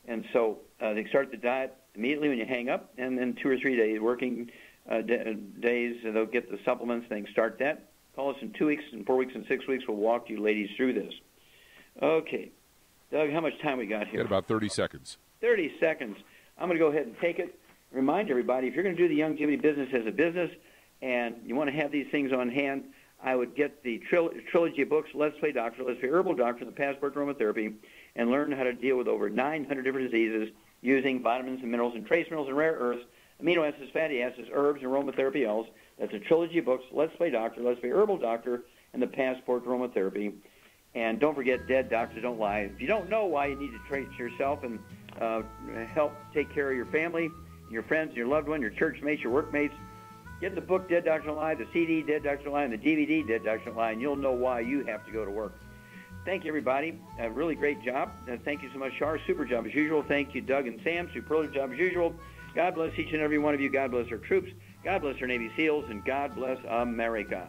Speaker 3: And so they start the diet immediately when you hang up, and then 2 or 3 days, working days, they'll get the supplements. They can start that. Call us in 2 weeks, and 4 weeks, and 6 weeks. We'll walk you ladies through this. Okay. Doug, how much time we got here?
Speaker 4: Got about 30 seconds.
Speaker 3: 30 seconds. I'm going to go ahead and take it. Remind everybody, if you're going to do the longevity business as a business and you want to have these things on hand, I would get the trilogy of books, Let's Play Doctor, Let's Play Herbal Doctor, and the Passport to Aromatherapy, and learn how to deal with over 900 different diseases using vitamins and minerals and trace minerals and rare earths, amino acids, fatty acids, herbs, and aromatherapy oils. That's a trilogy of books, Let's Play Doctor, Let's Play Herbal Doctor, and the Passport to Aromatherapy. And don't forget, Dead Doctors Don't Lie. If you don't know why you need to treat yourself and help take care of your family, your friends, your loved one, your church mates, your workmates, get the book Dead Doctors Don't Lie, the CD Dead Doctors Don't Lie, and the DVD Dead Doctors Don't Lie, and you'll know why you have to go to work. Thank you, everybody. A really great job. Thank you so much, Shar. Super job as usual. Thank you, Doug and Sam. Superlative job as usual. God bless each and every one of you. God bless our troops. God bless our Navy SEALs, and God bless America.